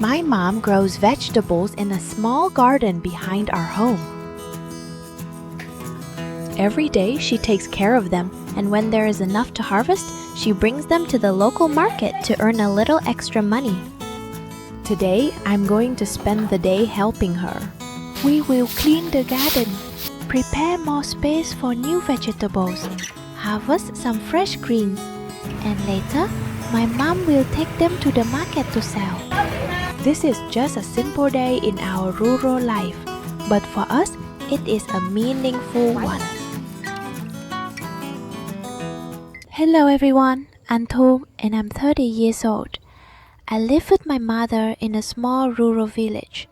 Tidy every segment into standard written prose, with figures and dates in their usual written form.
My mom grows vegetables in a small garden behind our home. Every day she takes care of them, and when there is enough to harvest, she brings them to the local market to earn a little extra money. Today, I'm going to spend the day helping her. We will clean the garden, prepare more space for new vegetables, harvest some fresh greens, and later, my mom will take them to the market to sell. This is just a simple day in our rural life, but for us, it is a meaningful one. Hello everyone, I'm Thu and I'm 30 years old. I live with my mother in a small rural village.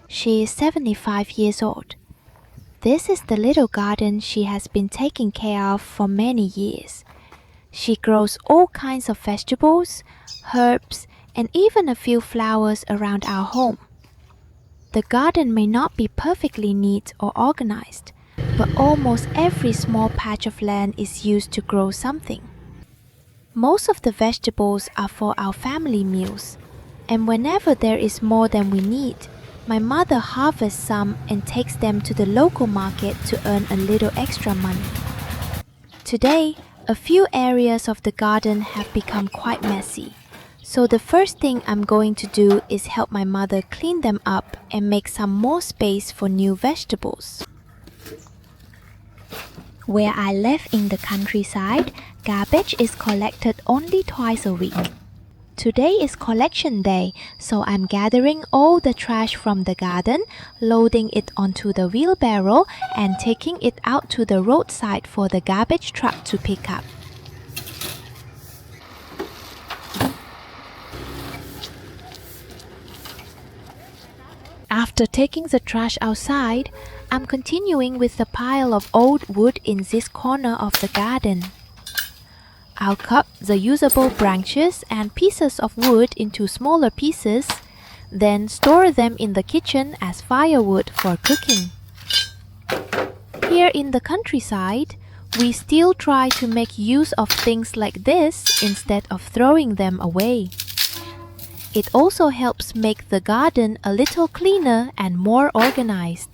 She is 75 years old. This is the little garden she has been taking care of for many years. She grows all kinds of vegetables, herbs, and even a few flowers around our home. The garden may not be perfectly neat or organized, but almost every small patch of land is used to grow something. Most of the vegetables are for our family meals, and whenever there is more than we need, my mother harvests some and takes them to the local market to earn a little extra money. Today, a few areas of the garden have become quite messy, so the first thing I'm going to do is help my mother clean them up and make some more space for new vegetables. Where I live in the countryside, garbage is collected only twice a week. Today is collection day, so I'm gathering all the trash from the garden, loading it onto the wheelbarrow, and taking it out to the roadside for the garbage truck to pick up. After taking the trash outside, I'm continuing with the pile of old wood in this corner of the garden. I'll cut the usable branches and pieces of wood into smaller pieces, then store them in the kitchen as firewood for cooking. Here in the countryside, we still try to make use of things like this instead of throwing them away. It also helps make the garden a little cleaner and more organized.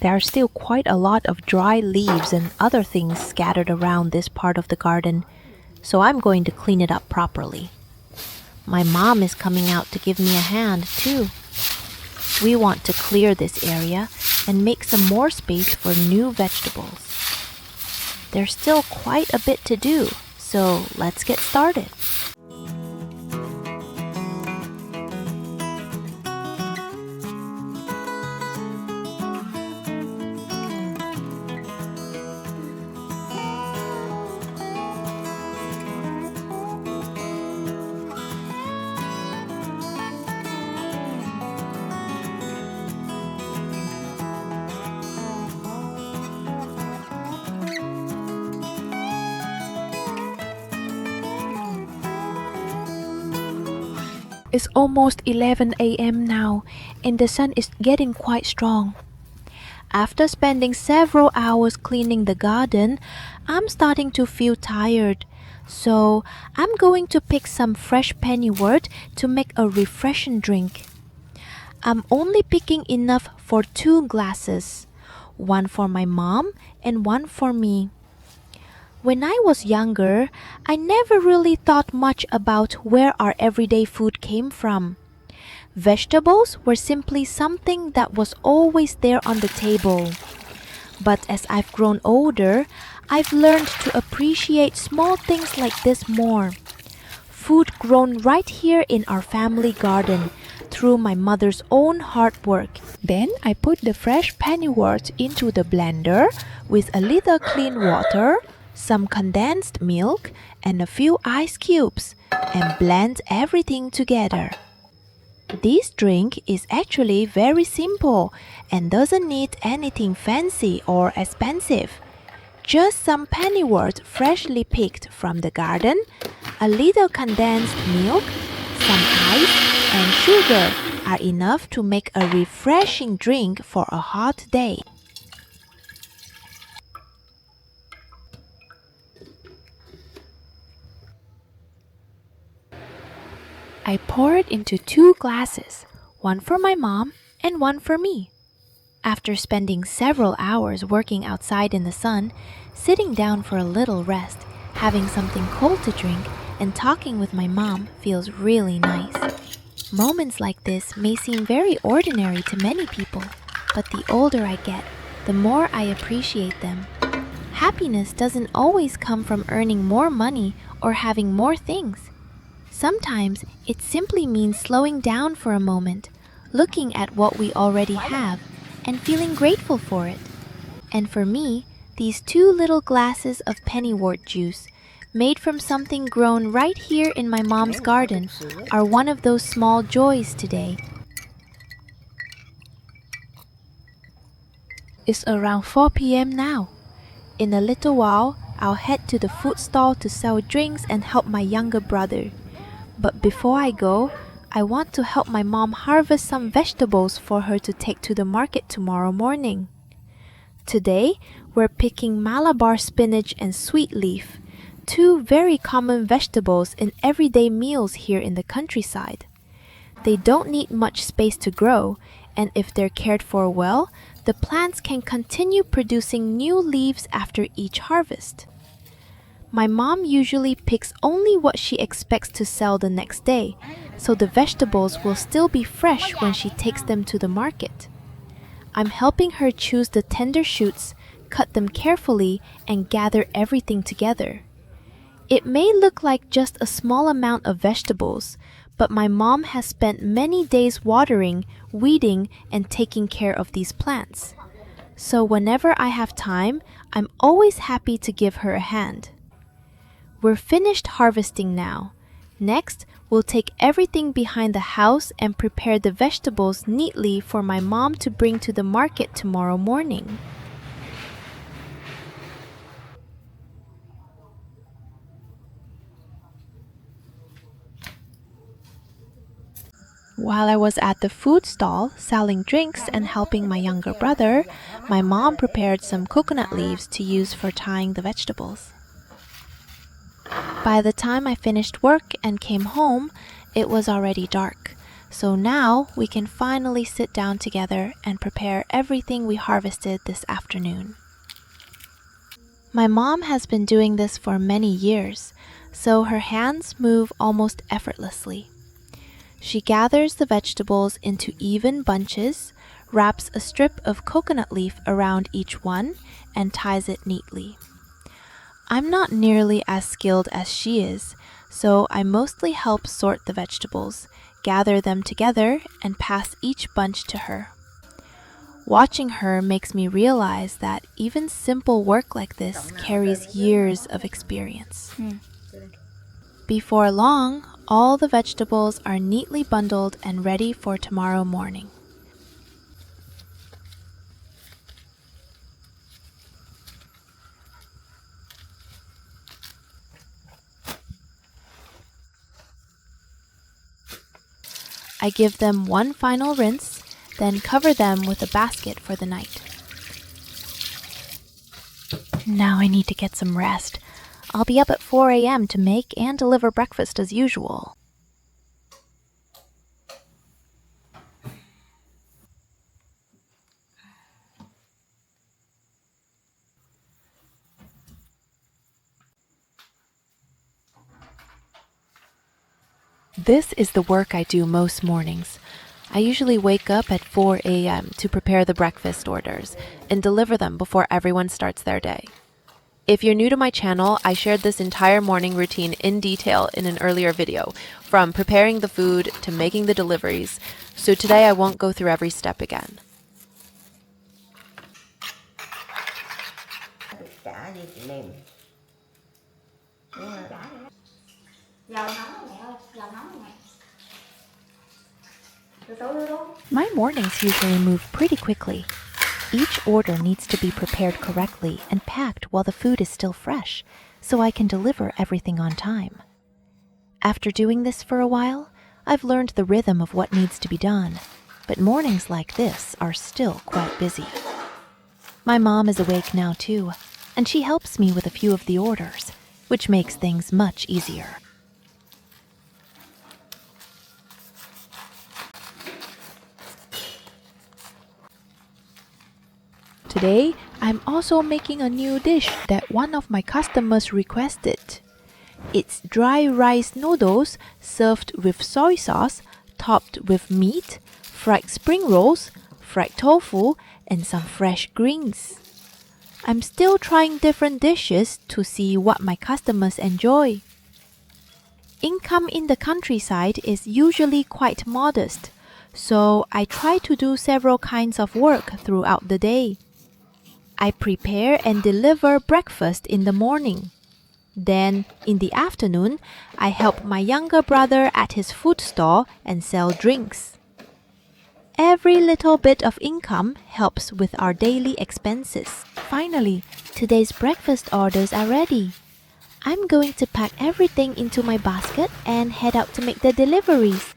There are still quite a lot of dry leaves and other things scattered around this part of the garden, so I'm going to clean it up properly. My mom is coming out to give me a hand too. We want to clear this area and make some more space for new vegetables. There's still quite a bit to do, so let's get started. It's almost 11 a.m. now, and the sun is getting quite strong. After spending several hours cleaning the garden, I'm starting to feel tired. So I'm going to pick some fresh pennywort to make a refreshing drink. I'm only picking enough for 2 glasses, one for my mom and one for me. When I was younger, I never really thought much about where our everyday food came from. Vegetables were simply something that was always there on the table. But as I've grown older, I've learned to appreciate small things like this more. Food grown right here in our family garden through my mother's own hard work. Then I put the fresh pennywort into the blender with a little clean water, some condensed milk, and a few ice cubes, and blend everything together. This drink is actually very simple and doesn't need anything fancy or expensive. Just some pennywort freshly picked from the garden, a little condensed milk, some ice, and sugar are enough to make a refreshing drink for a hot day. I pour it into 2 glasses, one for my mom and one for me. After spending several hours working outside in the sun, sitting down for a little rest, having something cold to drink, and talking with my mom feels really nice. Moments like this may seem very ordinary to many people, but the older I get, the more I appreciate them. Happiness doesn't always come from earning more money or having more things. Sometimes it simply means slowing down for a moment, looking at what we already have, and feeling grateful for it. And for me, these 2 little glasses of pennywort juice, made from something grown right here in my mom's garden, are one of those small joys today. It's around 4 p.m. now. In a little while, I'll head to the food stall to sell drinks and help my younger brother. But before I go, I want to help my mom harvest some vegetables for her to take to the market tomorrow morning. Today, we're picking Malabar spinach and sweet leaf, 2 very common vegetables in everyday meals here in the countryside. They don't need much space to grow, and if they're cared for well, the plants can continue producing new leaves after each harvest. My mom usually picks only what she expects to sell the next day, so the vegetables will still be fresh when she takes them to the market. I'm helping her choose the tender shoots, cut them carefully, and gather everything together. It may look like just a small amount of vegetables, but my mom has spent many days watering, weeding, and taking care of these plants. So whenever I have time, I'm always happy to give her a hand. We're finished harvesting now. Next, we'll take everything behind the house and prepare the vegetables neatly for my mom to bring to the market tomorrow morning. While I was at the food stall selling drinks and helping my younger brother, my mom prepared some coconut leaves to use for tying the vegetables. By the time I finished work and came home, it was already dark. So now we can finally sit down together and prepare everything we harvested this afternoon. My mom has been doing this for many years, so her hands move almost effortlessly. She gathers the vegetables into even bunches, wraps a strip of coconut leaf around each one, and ties it neatly. I'm not nearly as skilled as she is, so I mostly help sort the vegetables, gather them together, and pass each bunch to her. Watching her makes me realize that even simple work like this carries years of experience. Before long, all the vegetables are neatly bundled and ready for tomorrow morning. I give them one final rinse, then cover them with a basket for the night. Now I need to get some rest. I'll be up at 4 a.m. to make and deliver breakfast as usual. This is the work I do most mornings. I usually wake up at 4 a.m. to prepare the breakfast orders and deliver them before everyone starts their day. If you're new to my channel, I shared this entire morning routine in detail in an earlier video, from preparing the food to making the deliveries, so today I won't go through every step again. Chả đi chị mềm. Dầu nóng rồi mẹ ơi, dầu nóng rồi mẹ. My mornings usually move pretty quickly. Each order needs to be prepared correctly and packed while the food is still fresh, so I can deliver everything on time. After doing this for a while, I've learned the rhythm of what needs to be done, but mornings like this are still quite busy. My mom is awake now too, and she helps me with a few of the orders, which makes things much easier. Today, I'm also making a new dish that one of my customers requested. It's dry rice noodles served with soy sauce, topped with meat, fried spring rolls, fried tofu, and some fresh greens. I'm still trying different dishes to see what my customers enjoy. Income in the countryside is usually quite modest, so I try to do several kinds of work throughout the day. I prepare and deliver breakfast in the morning. Then, in the afternoon, I help my younger brother at his food stall and sell drinks. Every little bit of income helps with our daily expenses. Finally, today's breakfast orders are ready. I'm going to pack everything into my basket and head out to make the deliveries.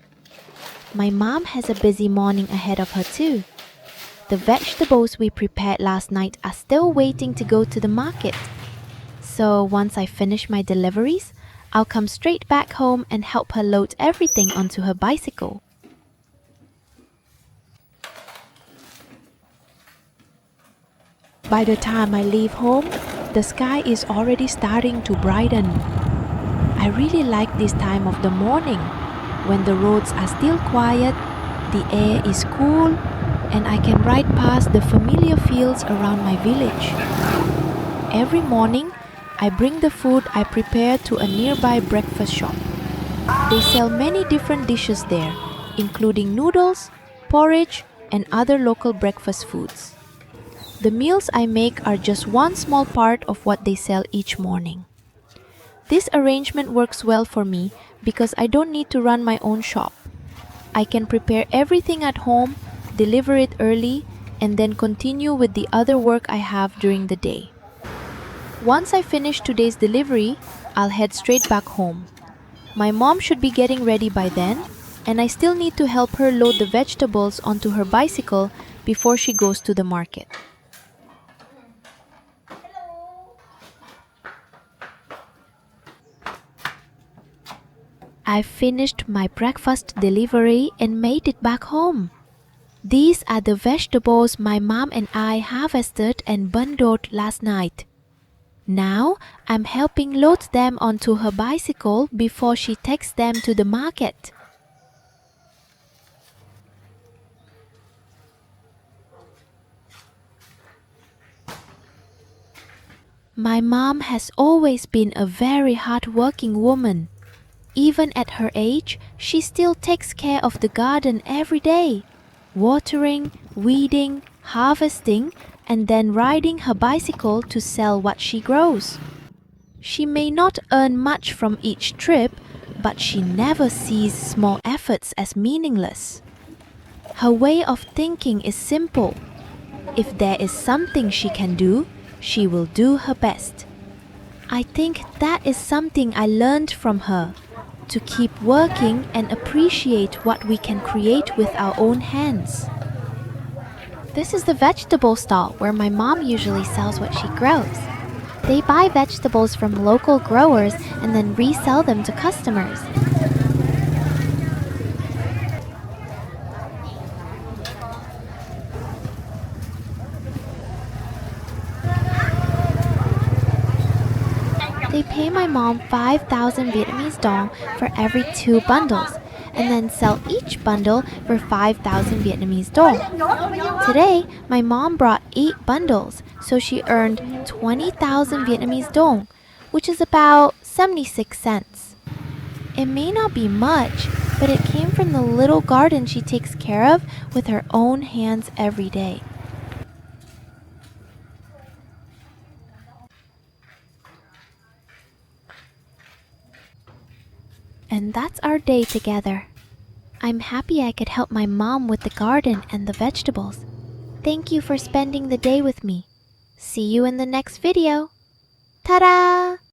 My mom has a busy morning ahead of her too. The vegetables we prepared last night are still waiting to go to the market. So once I finish my deliveries, I'll come straight back home and help her load everything onto her bicycle. By the time I leave home, the sky is already starting to brighten. I really like this time of the morning, when the roads are still quiet, the air is cool, and I can ride past the familiar fields around my village. Every morning, I bring the food I prepare to a nearby breakfast shop. They sell many different dishes there, including noodles, porridge, and other local breakfast foods. The meals I make are just one small part of what they sell each morning. This arrangement works well for me because I don't need to run my own shop. I can prepare everything at home, deliver it early, and then continue with the other work I have during the day. Once I finish today's delivery, I'll head straight back home. My mom should be getting ready by then, and I still need to help her load the vegetables onto her bicycle before she goes to the market. I finished my breakfast delivery and made it back home. These are the vegetables my mom and I harvested and bundled last night. Now, I'm helping load them onto her bicycle before she takes them to the market. My mom has always been a very hardworking woman. Even at her age, she still takes care of the garden every day, watering, weeding, harvesting, and then riding her bicycle to sell what she grows. She may not earn much from each trip, but she never sees small efforts as meaningless. Her way of thinking is simple. If there is something she can do, she will do her best. I think that is something I learned from her, to keep working and appreciate what we can create with our own hands. This is the vegetable stall where my mom usually sells what she grows. They buy vegetables from local growers and then resell them to customers. They pay my mom 5,000 Vietnamese dong for every 2 bundles, and then sell each bundle for 5,000 Vietnamese dong. Today, my mom brought 8 bundles, so she earned 20,000 Vietnamese dong, which is about 76 cents. It may not be much, but it came from the little garden she takes care of with her own hands every day. And that's our day together. I'm happy I could help my mom with the garden and the vegetables. Thank you for spending the day with me. See you in the next video. Ta-da!